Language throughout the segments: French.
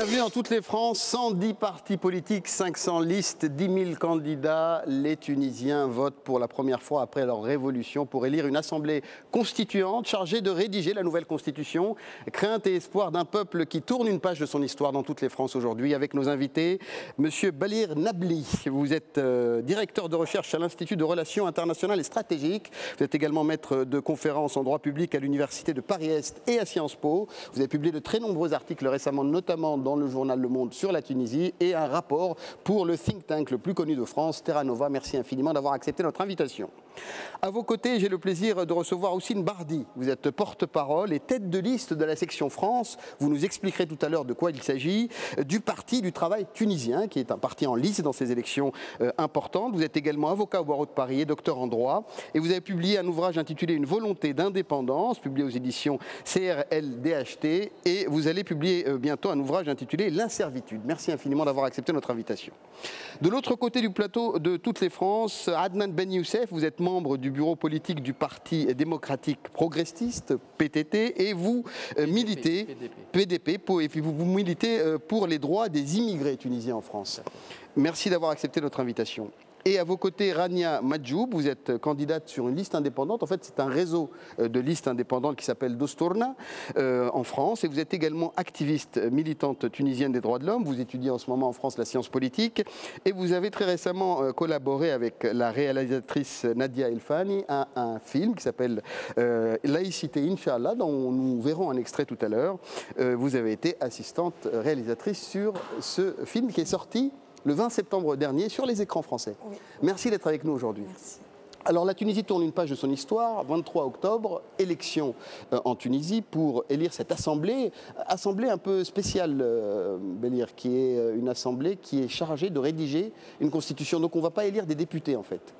Bienvenue dans toutes les France, 110 partis politiques, 500 listes, 10 000 candidats. Les Tunisiens votent pour la première fois après leur révolution pour élire une assemblée constituante chargée de rédiger la nouvelle constitution. Crainte et espoir d'un peuple qui tourne une page de son histoire dans toutes les France aujourd'hui. Avec nos invités, Monsieur Balir Nabli, vous êtes directeur de recherche à l'Institut de Relations internationales et stratégiques. Vous êtes également maître de conférences en droit public à l'Université de Paris-Est et à Sciences Po. Vous avez publié de très nombreux articles récemment, notamment dans le journal Le Monde sur la Tunisie, et un rapport pour le think tank le plus connu de France, Terra Nova. Merci infiniment d'avoir accepté notre invitation. À vos côtés, j'ai le plaisir de recevoir Houssine Bardi. Vous êtes porte-parole et tête de liste de la section France. Vous nous expliquerez tout à l'heure de quoi il s'agit, du Parti du travail tunisien, qui est un parti en lice dans ces élections importantes. Vous êtes également avocat au barreau de Paris et docteur en droit. Et vous avez publié un ouvrage intitulé Une volonté d'indépendance, publié aux éditions CRLDHT. Et vous allez publier bientôt un ouvrage intitulé L'inservitude. Merci infiniment d'avoir accepté notre invitation. De l'autre côté du plateau de toutes les France, Adnan Ben Youssef, vous êtes membre du bureau politique du Parti démocratique progressiste, PTT, et vous militez, PDP, et puis vous militez pour les droits des immigrés tunisiens en France. Merci d'avoir accepté notre invitation. Et à vos côtés, Rania Madjoub, vous êtes candidate sur une liste indépendante. En fait, c'est un réseau de listes indépendantes qui s'appelle Dosturna en France. Et vous êtes également activiste militante tunisienne des droits de l'homme. Vous étudiez en ce moment en France la science politique. Et vous avez très récemment collaboré avec la réalisatrice Nadia Elfani à un film qui s'appelle Laïcité Inch'Allah, dont nous verrons un extrait tout à l'heure. Vous avez été assistante réalisatrice sur ce film qui est sorti le 20 septembre dernier sur les écrans français. Oui. Merci d'être avec nous aujourd'hui. Merci. Alors la Tunisie tourne une page de son histoire. 23 octobre, élection en Tunisie pour élire cette assemblée un peu spéciale, Balir, qui est une assemblée qui est chargée de rédiger une constitution. Donc on ne va pas élire des députés en fait.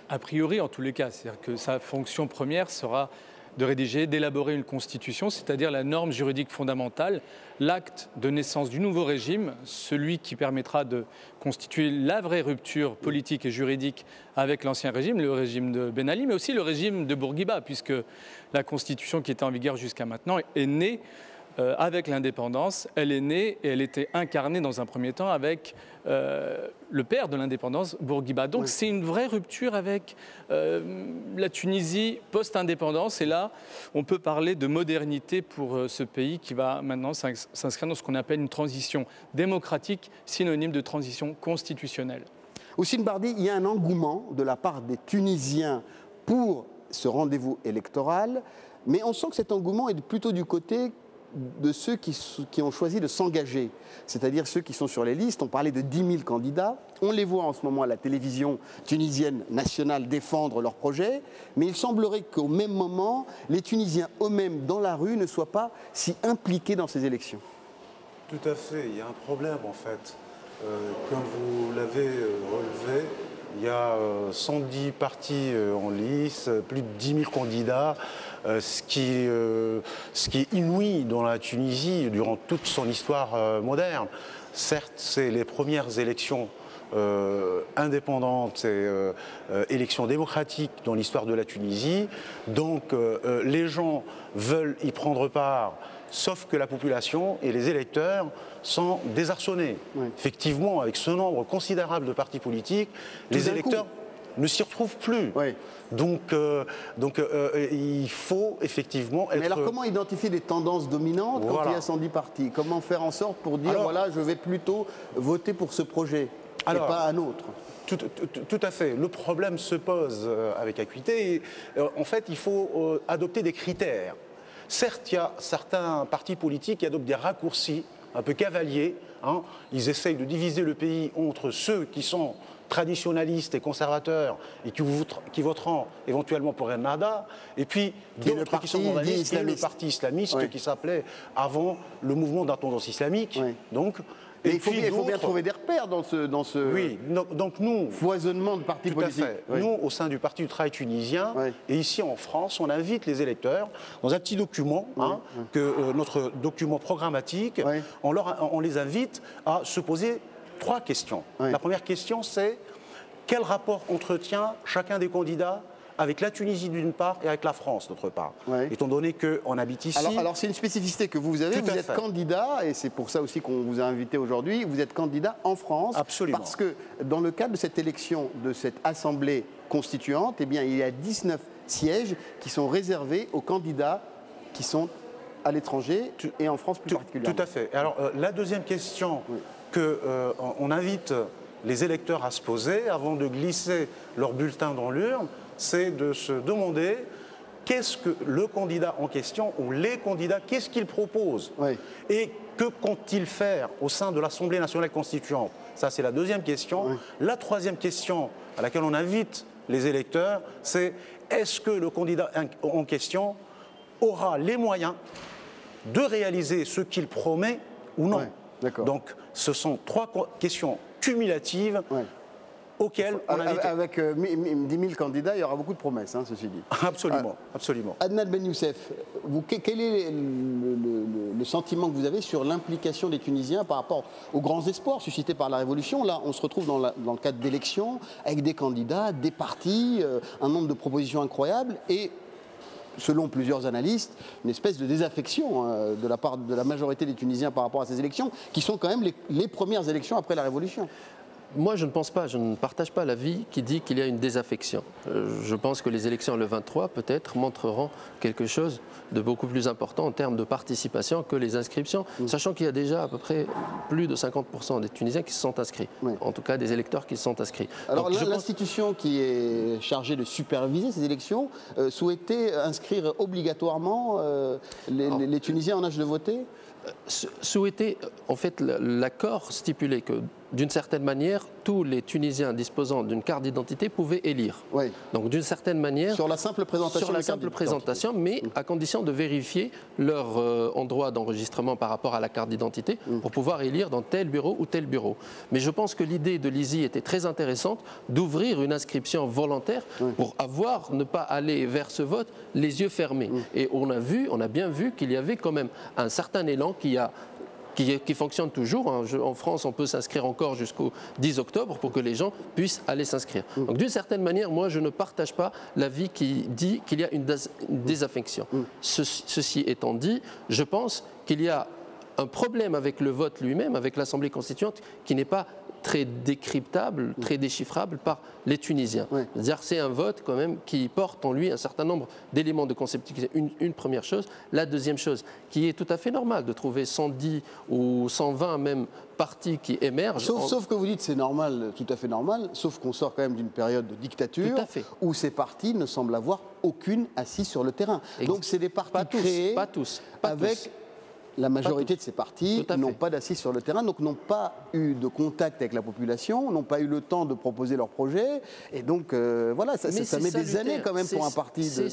A priori, en tous les cas, c'est-à-dire que sa fonction première sera de rédiger, d'élaborer une constitution, c'est-à-dire la norme juridique fondamentale, l'acte de naissance du nouveau régime, celui qui permettra de constituer la vraie rupture politique et juridique avec l'ancien régime, le régime de Ben Ali, mais aussi le régime de Bourguiba, puisque la constitution qui était en vigueur jusqu'à maintenant est née avec l'indépendance. Elle est née et elle était incarnée dans un premier temps avec le père de l'indépendance, Bourguiba. Donc oui, c'est une vraie rupture avec la Tunisie post-indépendance. Et là, on peut parler de modernité pour ce pays qui va maintenant s'inscrire dans ce qu'on appelle une transition démocratique, synonyme de transition constitutionnelle. Houssine Bardi, il y a un engouement de la part des Tunisiens pour ce rendez-vous électoral, mais on sent que cet engouement est plutôt du côté de ceux qui ont choisi de s'engager, c'est-à-dire ceux qui sont sur les listes. On parlait de 10 000 candidats, on les voit en ce moment à la télévision tunisienne nationale défendre leurs projets, mais il semblerait qu'au même moment, les Tunisiens eux-mêmes dans la rue ne soient pas si impliqués dans ces élections. Tout à fait, il y a un problème en fait. Comme vous l'avez relevé, il y a 110 partis en lice, plus de 10 000 candidats. Ce qui est inouï dans la Tunisie durant toute son histoire moderne. Certes, c'est les premières élections indépendantes et élections démocratiques dans l'histoire de la Tunisie. Donc les gens veulent y prendre part, sauf que la population et les électeurs sont désarçonnés. Oui. Effectivement, avec ce nombre considérable de partis politiques, les électeurs ne s'y retrouvent plus. Oui. Donc il faut effectivement être... Mais alors comment identifier les tendances dominantes quand il y a 110 partis? Comment faire en sorte pour dire, voilà, je vais plutôt voter pour ce projet et pas un autre? Tout à fait. Le problème se pose avec acuité. En fait, il faut adopter des critères. Certes, il y a certains partis politiques qui adoptent des raccourcis un peu cavaliers. Hein. Ils essayent de diviser le pays entre ceux qui sont traditionnalistes et conservateurs et qui voteront éventuellement pour Ennahda, et puis d'autres qui sont mondialistes, et le parti islamiste qui s'appelait avant le mouvement d'un tendance islamique. Oui. Donc, et il faut bien trouver des repères dans ce donc nous, foisonnement de partis politiques. Oui. Nous, au sein du Parti du travail tunisien, et ici en France, on invite les électeurs dans un petit document, notre document programmatique, on les invite à se poser 3 questions. La première question, c'est quel rapport entretient chacun des candidats avec la Tunisie d'une part et avec la France d'autre part. Ouais. Étant donné qu'on habite ici... Alors c'est une spécificité que vous avez, vous êtes candidat, et c'est pour ça aussi qu'on vous a invité aujourd'hui, vous êtes candidat en France. Absolument. Parce que dans le cadre de cette élection, de cette assemblée constituante, eh bien, il y a 19 sièges qui sont réservés aux candidats qui sont à l'étranger et en France plus particulièrement. Tout à fait. Alors la deuxième question qu'on invite les électeurs à se poser avant de glisser leur bulletin dans l'urne, c'est de se demander qu'est-ce que le candidat en question ou les candidats, qu'est-ce qu'ils proposent et que comptent-ils faire au sein de l'Assemblée nationale constituante. Ça, c'est la deuxième question. La troisième question à laquelle on invite les électeurs, c'est est-ce que le candidat en question aura les moyens de réaliser ce qu'il promet ou non. Donc, ce sont trois questions cumulatives auxquelles on invite... Avec 10 000 candidats, il y aura beaucoup de promesses, hein, ceci dit. Absolument, absolument. Adnan Ben Youssef, quel est le sentiment que vous avez sur l'implication des Tunisiens par rapport aux grands espoirs suscités par la Révolution? Là, on se retrouve dans le cadre d'élections, avec des candidats, des partis, un nombre de propositions incroyables et... selon plusieurs analystes, une espèce de désaffection de la part de la majorité des Tunisiens par rapport à ces élections, qui sont quand même les premières élections après la Révolution. Moi, je ne pense pas, je ne partage pas l'avis qui dit qu'il y a une désaffection. Je pense que les élections le 23, peut-être, montreront quelque chose de beaucoup plus important en termes de participation que les inscriptions, sachant qu'il y a déjà à peu près plus de 50% des Tunisiens qui se sont inscrits, en tout cas des électeurs qui se sont inscrits. Alors l'institution qui est chargée de superviser ces élections souhaitait inscrire obligatoirement les Tunisiens en âge de voter? Souhaiter, en fait, l'accord stipulait que, d'une certaine manière, tous les Tunisiens disposant d'une carte d'identité pouvaient élire. Donc, d'une certaine manière... Sur la simple présentation. Sur la simple présentation, mais à condition de vérifier leur endroit d'enregistrement par rapport à la carte d'identité pour pouvoir élire dans tel bureau ou tel bureau. Mais je pense que l'idée de l'ISI était très intéressante, d'ouvrir une inscription volontaire pour ne pas aller vers ce vote les yeux fermés. Et on a bien vu qu'il y avait quand même un certain élan qui fonctionne toujours. En France, on peut s'inscrire encore jusqu'au 10 octobre pour que les gens puissent aller s'inscrire. Donc d'une certaine manière, moi, je ne partage pas l'avis qui dit qu'il y a une désaffection. Ceci étant dit, je pense qu'il y a un problème avec le vote lui-même, avec l'Assemblée constituante, qui n'est pas très décryptable, très déchiffrable par les Tunisiens. C'est-à-dire c'est un vote quand même qui porte en lui un certain nombre d'éléments de conceptualisation. Une première chose. La deuxième chose, qui est tout à fait normale de trouver 110 ou 120 même partis qui émergent. Sauf que vous dites c'est normal, tout à fait normal, sauf qu'on sort quand même d'une période de dictature où ces partis ne semblent avoir aucune assise sur le terrain. Donc c'est des partis créés avec... La majorité de ces partis n'ont pas d'assises sur le terrain, donc n'ont pas eu de contact avec la population, n'ont pas eu le temps de proposer leurs projets. Et donc, voilà, ça met des années quand même pour un parti de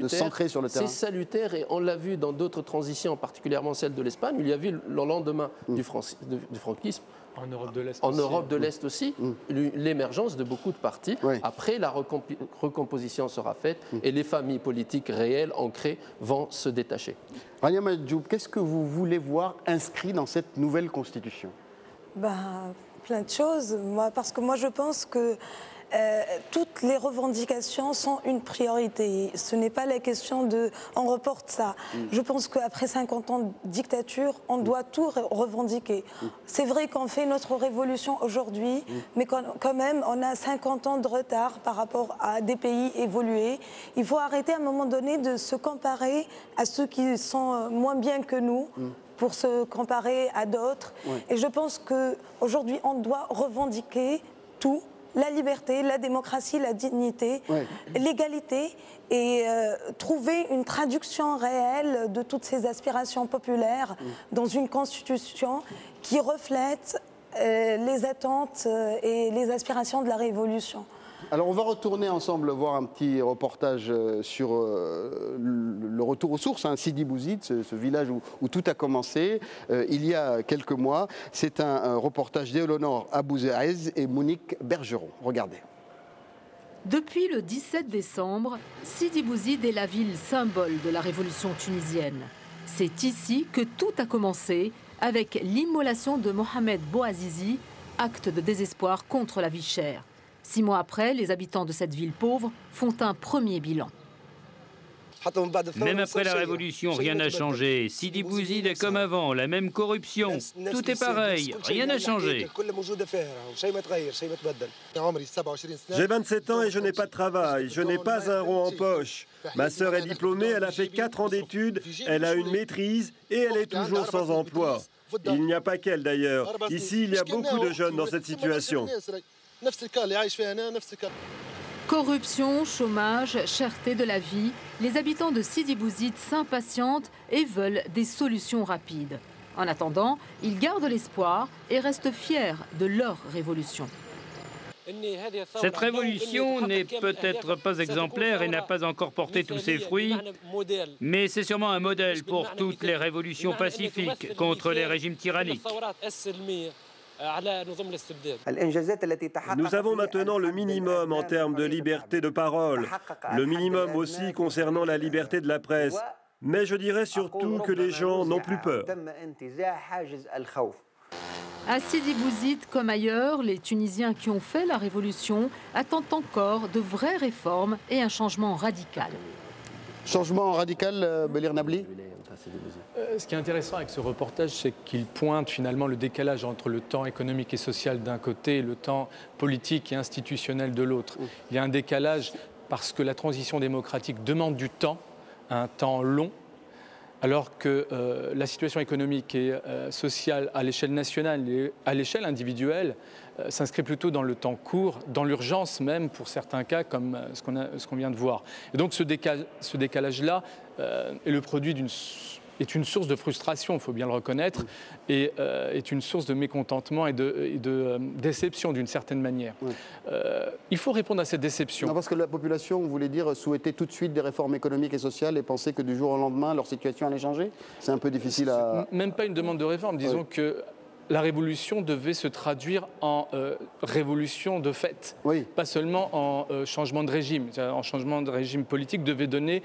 s'ancrer sur le terrain. C'est salutaire et on l'a vu dans d'autres transitions, particulièrement celle de l'Espagne, où il y a eu le lendemain du franquisme. En Europe de l'Est aussi. En Europe de l'Est aussi, l'émergence de beaucoup de partis. Après, la recomposition sera faite et les familles politiques réelles, ancrées, vont se détacher. Rania Madjoub, qu'est-ce que vous voulez voir inscrit dans cette nouvelle constitution? Plein de choses. Parce que moi, je pense que toutes les revendications sont une priorité. Ce n'est pas la question de on reporte ça. Je pense qu'après 50 ans de dictature, on doit tout revendiquer. C'est vrai qu'on fait notre révolution aujourd'hui, mais quand même, on a 50 ans de retard par rapport à des pays évolués. Il faut arrêter à un moment donné de se comparer à ceux qui sont moins bien que nous. Pour se comparer à d'autres. Et je pense qu'aujourd'hui, on doit revendiquer tout. La liberté, la démocratie, la dignité, l'égalité et trouver une traduction réelle de toutes ces aspirations populaires dans une constitution qui reflète les attentes et les aspirations de la Révolution. Alors on va retourner ensemble voir un petit reportage sur le retour aux sources, Sidi Bouzid, ce village où tout a commencé il y a quelques mois. C'est un reportage d'Éléonore Abouzez et Monique Bergeron. Regardez. Depuis le 17 décembre, Sidi Bouzid est la ville symbole de la révolution tunisienne. C'est ici que tout a commencé avec l'immolation de Mohamed Bouazizi, acte de désespoir contre la vie chère. 6 mois après, les habitants de cette ville pauvre font un premier bilan. Même après la révolution, rien n'a changé. Sidi Bouzid est comme avant, la même corruption. Tout est pareil, rien n'a changé. J'ai 27 ans et je n'ai pas de travail. Je n'ai pas un rond en poche. Ma sœur est diplômée, elle a fait 4 ans d'études, elle a une maîtrise et elle est toujours sans emploi. Il n'y a pas qu'elle d'ailleurs. Ici, il y a beaucoup de jeunes dans cette situation. Corruption, chômage, cherté de la vie, les habitants de Sidi Bouzid s'impatientent et veulent des solutions rapides. En attendant, ils gardent l'espoir et restent fiers de leur révolution. Cette révolution n'est peut-être pas exemplaire et n'a pas encore porté tous ses fruits, mais c'est sûrement un modèle pour toutes les révolutions pacifiques contre les régimes tyranniques. Nous avons maintenant le minimum en termes de liberté de parole, le minimum aussi concernant la liberté de la presse. Mais je dirais surtout que les gens n'ont plus peur. À Sidi Bouzid comme ailleurs, les Tunisiens qui ont fait la révolution attendent encore de vraies réformes et un changement radical. Changement radical, Belir Nabli? Ce qui est intéressant avec ce reportage, c'est qu'il pointe finalement le décalage entre le temps économique et social d'un côté et le temps politique et institutionnel de l'autre. Il y a un décalage parce que la transition démocratique demande du temps, un temps long, alors que la situation économique et sociale à l'échelle nationale et à l'échelle individuelle s'inscrit plutôt dans le temps court, dans l'urgence même pour certains cas, comme ce qu'on vient de voir. Et donc ce décalage-là est le produit est une source de frustration, il faut bien le reconnaître, et est une source de mécontentement et de déception d'une certaine manière. Oui. Il faut répondre à cette déception. Non, parce que la population, vous voulez dire, souhaitait tout de suite des réformes économiques et sociales et pensait que du jour au lendemain, leur situation allait changer? C'est un peu difficile à... Même pas une demande de réforme, disons que la révolution devait se traduire en révolution de fait, pas seulement en changement de régime. En changement de régime politique devait donner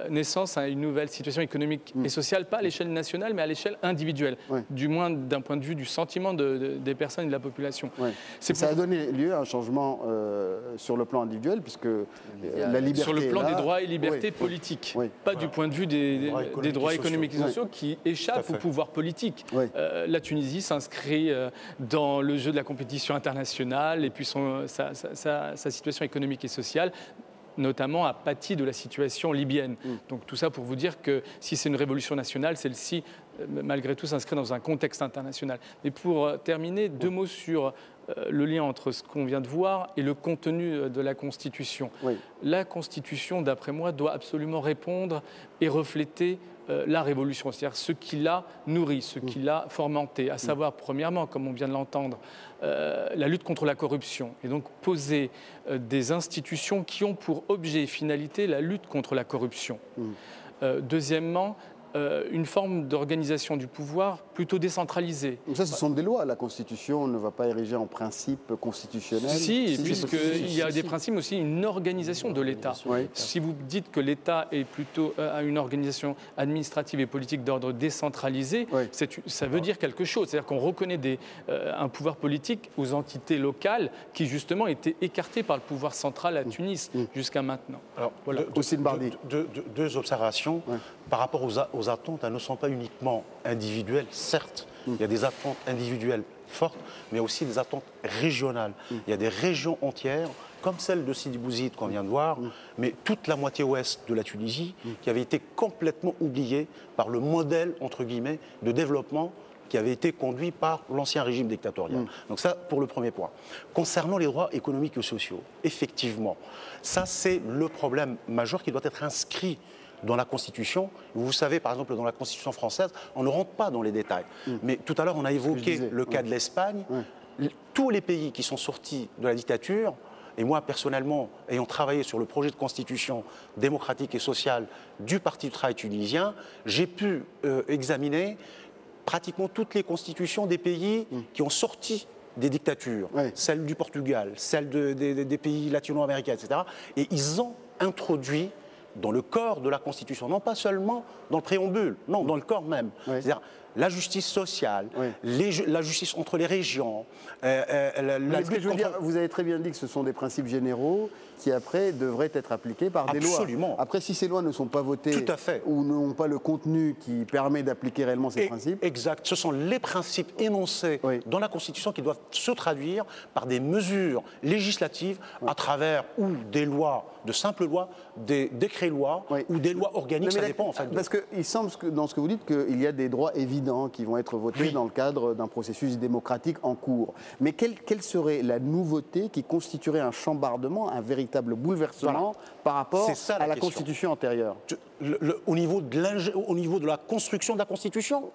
naissance à une nouvelle situation économique et sociale, pas à l'échelle nationale, mais à l'échelle individuelle, du moins d'un point de vue du sentiment des personnes et de la population. Ça a donné lieu à un changement sur le plan individuel, puisque la liberté... Sur le plan des droits et libertés politiques, pas du point de vue des droits économiques et sociaux qui échappent au pouvoir politique. La Tunisie s'inscrit dans le jeu de la compétition internationale et puis sa situation économique et sociale notamment a pâti de la situation libyenne. Donc tout ça pour vous dire que si c'est une révolution nationale, celle-ci, malgré tout, s'inscrit dans un contexte international. Et pour terminer, 2 mots sur le lien entre ce qu'on vient de voir et le contenu de la Constitution. La Constitution, d'après moi, doit absolument répondre et refléter la révolution, c'est-à-dire ce qui l'a nourri, ce qui l'a fomenté, à savoir, premièrement, comme on vient de l'entendre, la lutte contre la corruption, et donc poser des institutions qui ont pour objet et finalité la lutte contre la corruption. Deuxièmement, une forme d'organisation du pouvoir plutôt décentralisée. Donc ça, ce sont des lois. La Constitution ne va pas ériger en principe constitutionnel. Si, puisqu'il y a des principes, mais aussi une organisation de l'État. Si vous dites que l'État est plutôt à une organisation administrative et politique d'ordre décentralisé, ça veut dire quelque chose. C'est-à-dire qu'on reconnaît un pouvoir politique aux entités locales qui, justement, étaient écartées par le pouvoir central à Tunis jusqu'à maintenant. Alors, voilà. Deux observations par rapport aux attentes. Elles ne sont pas uniquement individuelles, certes. Il y a des attentes individuelles fortes, mais aussi des attentes régionales. Il y a des régions entières, comme celle de Sidi Bouzid qu'on vient de voir, mais toute la moitié ouest de la Tunisie, qui avait été complètement oubliée par le modèle, entre guillemets, de développement qui avait été conduit par l'ancien régime dictatorial. Donc ça, pour le premier point. Concernant les droits économiques et sociaux, effectivement, ça c'est le problème majeur qui doit être inscrit dans la Constitution. Vous savez, par exemple, dans la Constitution française, on ne rentre pas dans les détails. Mais tout à l'heure, on a évoqué le cas de l'Espagne. Tous les pays qui sont sortis de la dictature, et moi, personnellement, ayant travaillé sur le projet de constitution démocratique et sociale du Parti du travail tunisien, j'ai pu examiner pratiquement toutes les constitutions des pays qui ont sorti des dictatures, celle du Portugal, celle des pays latino-américains, etc. Et ils ont introduit dans le corps de la Constitution, non pas seulement dans le préambule, non, dans le corps même. C'est-à-dire la justice sociale, la justice entre les régions. Vous avez très bien dit que ce sont des principes généraux qui après devraient être appliqués par des lois. Absolument. Après, si ces lois ne sont pas votées Tout à fait. ou n'ont pas le contenu qui permet d'appliquer réellement ces principes. Exact. Ce sont les principes énoncés dans la Constitution qui doivent se traduire par des mesures législatives à travers ou des lois, de simples lois, des décrets-lois ou des lois organiques, ça dépend en fait. Parce qu'il semble, dans ce que vous dites, qu'il y a des droits évidents qui vont être votés dans le cadre d'un processus démocratique en cours. Mais quelle serait la nouveauté qui constituerait un chambardement, un véritable bouleversement par rapport à la Constitution antérieure? Au niveau de la construction de la Constitution,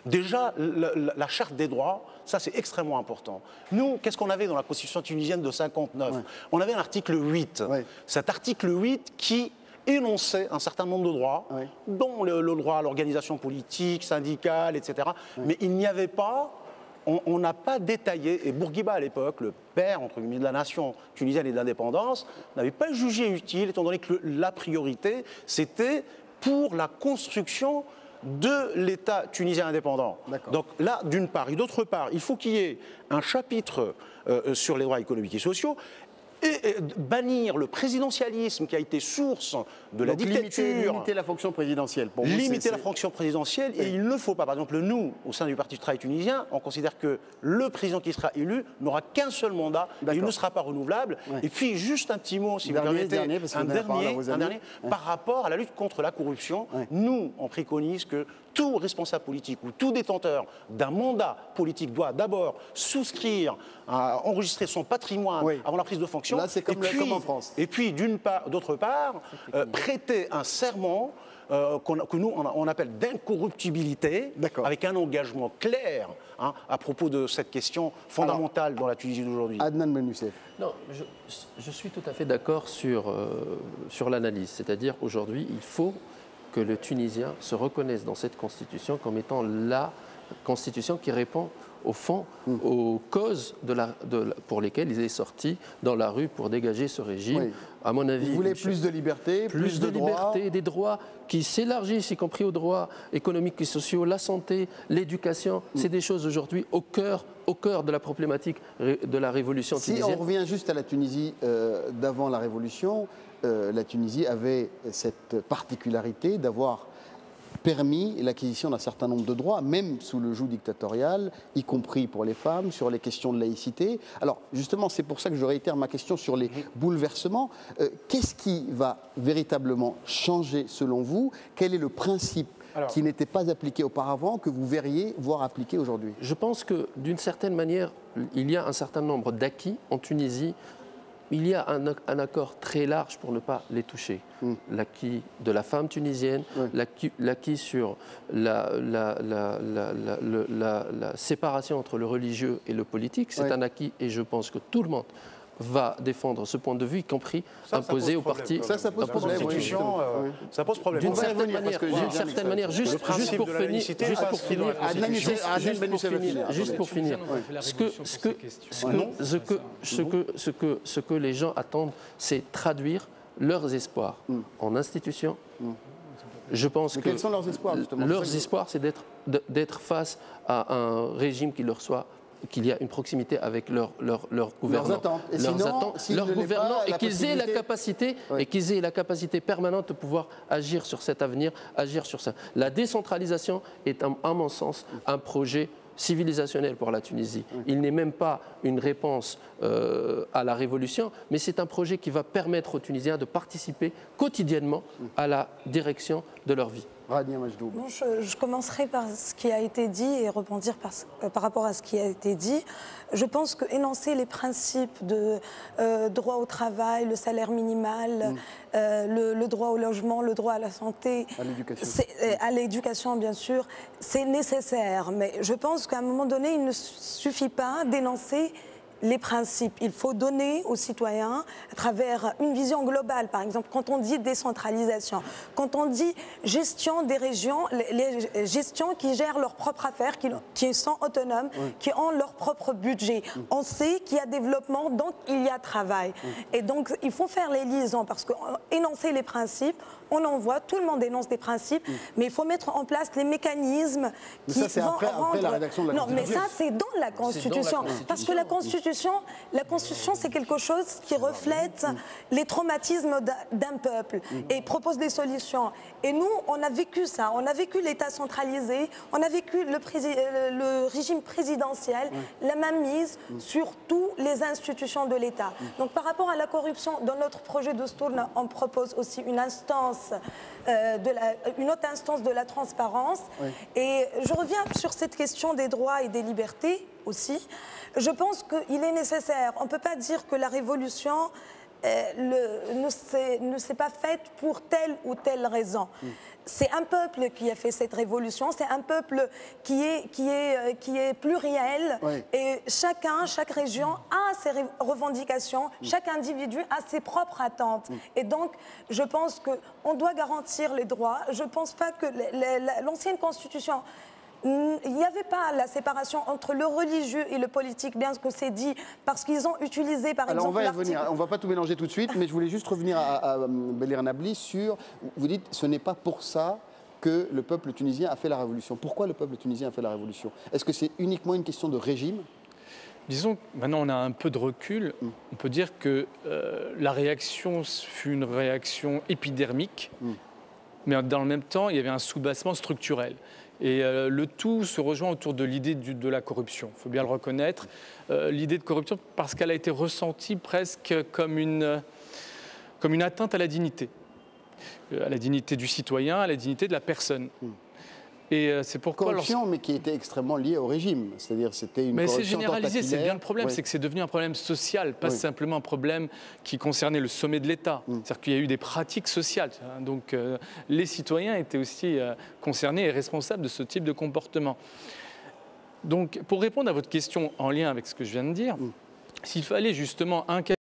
déjà, la charte des droits, ça c'est extrêmement important. Nous, qu'est-ce qu'on avait dans la Constitution tunisienne de 59 ? On avait un article 8. Cet article 8 qui énonçait un certain nombre de droits, dont le droit à l'organisation politique, syndicale, etc. Mais il n'y avait pas... On n'a pas détaillé, et Bourguiba à l'époque, le père entre guillemets de la nation tunisienne et de l'indépendance, n'avait pas jugé utile, étant donné que la priorité, c'était pour la construction de l'État tunisien indépendant. Donc là, d'une part, et d'autre part, il faut qu'il y ait un chapitre sur les droits économiques et sociaux, et bannir le présidentialisme qui a été source de la dictature. Limiter la fonction présidentielle. Pour vous, limiter la fonction présidentielle, et il ne faut pas. Par exemple, nous, au sein du Parti du travail tunisien, on considère que le président qui sera élu n'aura qu'un seul mandat, il ne sera pas renouvelable. Et puis, juste un petit mot, si vous permettez, un dernier, par rapport à la lutte contre la corruption. Nous, on préconise que tout responsable politique ou tout détenteur d'un mandat politique doit d'abord souscrire, enregistrer son patrimoine avant la prise de fonction. Là, c'est comme en France. Et puis, d'autre part, prêter un serment que nous, on appelle d'incorruptibilité, avec un engagement clair à propos de cette question fondamentale dans la Tunisie d'aujourd'hui. Adnan Benoucef. Non, je suis tout à fait d'accord sur l'analyse. C'est-à-dire, aujourd'hui, il faut que le Tunisien se reconnaisse dans cette constitution comme étant la constitution qui répond au fond aux causes pour lesquelles il est sorti dans la rue pour dégager ce régime. À mon avis, vous voulez plus de liberté, plus de liberté, des droits qui s'élargissent, y compris aux droits économiques et sociaux, la santé, l'éducation. C'est des choses aujourd'hui au cœur de la problématique de la révolution tunisienne. Si on revient juste à la Tunisie d'avant la révolution, la Tunisie avait cette particularité d'avoir permis l'acquisition d'un certain nombre de droits, même sous le joug dictatorial, y compris pour les femmes, sur les questions de laïcité. Alors, justement, c'est pour ça que je réitère ma question sur les bouleversements. Qu'est-ce qui va véritablement changer, selon vous? Quel est le principe qui n'était pas appliqué auparavant, que vous verriez voir appliqué aujourd'hui? Je pense que, d'une certaine manière, il y a un certain nombre d'acquis en Tunisie. Il y a un accord très large pour ne pas les toucher. L'acquis de la femme tunisienne, l'acquis sur la séparation entre le religieux et le politique, c'est un acquis, et je pense que tout le monde va défendre ce point de vue, y compris imposé au parti. Ça pose problème. Ça pose problème. D'une certaine manière, juste pour finir, ce que les gens attendent, c'est traduire leurs espoirs en institutions. Je pense que quels sont leurs espoirs, justement? Leurs espoirs, c'est d'être face à un régime qui leur soit, qu'il y a une proximité avec leurs gouvernants, leurs gouvernants, et qu'ils aient la capacité permanente de pouvoir agir sur cet avenir, agir sur ça. La décentralisation est, à mon sens, un projet civilisationnel pour la Tunisie. Il n'est même pas une réponse à la révolution, mais c'est un projet qui va permettre aux Tunisiens de participer quotidiennement à la direction de leur vie. Bon, je commencerai par ce qui a été dit et rebondir par rapport à ce qui a été dit. Je pense que énoncer les principes de droit au travail, le salaire minimal, le droit au logement, le droit à la santé, à l'éducation bien sûr, c'est nécessaire. Mais je pense qu'à un moment donné, il ne suffit pas d'énoncer les principes. Il faut donner aux citoyens, à travers une vision globale, par exemple, quand on dit décentralisation, quand on dit gestion des régions, les gestions qui gèrent leurs propres affaires, qui sont autonomes, qui ont leur propre budget. On sait qu'il y a développement, donc il y a travail. Et donc, il faut faire les liaisons, parce qu'énoncer les principes, on en voit, tout le monde dénonce des principes, mais il faut mettre en place les mécanismes qui ça, c'est vont après la rédaction de la Constitution. Non, mais Constitution. ça, c'est dans la Constitution. Parce que la Constitution, c'est quelque chose qui reflète les traumatismes d'un peuple et propose des solutions. Et nous, on a vécu ça. On a vécu l'État centralisé, on a vécu le régime présidentiel, la mainmise sur toutes les institutions de l'État. Donc, par rapport à la corruption, dans notre projet de Stourna, on propose aussi une instance, une autre instance de la transparence. Et je reviens sur cette question des droits et des libertés aussi. Je pense qu'il est nécessaire. On ne peut pas dire que la révolution ne s'est pas faite pour telle ou telle raison. C'est un peuple qui a fait cette révolution, c'est un peuple qui est pluriel, et chaque région a ses revendications, chaque individu a ses propres attentes. Et donc, je pense qu'on doit garantir les droits. Je ne pense pas que l'ancienne Constitution... Il n'y avait pas la séparation entre le religieux et le politique, bien que c'est dit, parce qu'ils ont utilisé, par exemple, on va y revenir. On ne va pas tout mélanger tout de suite, mais je voulais juste revenir à Belhir Nabli sur... Vous dites, ce n'est pas pour ça que le peuple tunisien a fait la révolution. Pourquoi le peuple tunisien a fait la révolution? Est-ce que c'est uniquement une question de régime? Disons que maintenant on a un peu de recul, on peut dire que la réaction fut une réaction épidermique, mais dans le même temps, il y avait un soubassement structurel. Et le tout se rejoint autour de l'idée de la corruption, il faut bien le reconnaître. L'idée de corruption parce qu'elle a été ressentie presque comme une atteinte à la dignité du citoyen, à la dignité de la personne. Et c'est pourquoi... Corruption, mais qui était extrêmement liée au régime. C'est-à-dire c'était une corruption c'est généralisé, c'est bien le problème, oui. c'est que c'est devenu un problème social, pas simplement un problème qui concernait le sommet de l'État. C'est-à-dire qu'il y a eu des pratiques sociales. Donc les citoyens étaient aussi concernés et responsables de ce type de comportement. Donc pour répondre à votre question en lien avec ce que je viens de dire, s'il fallait justement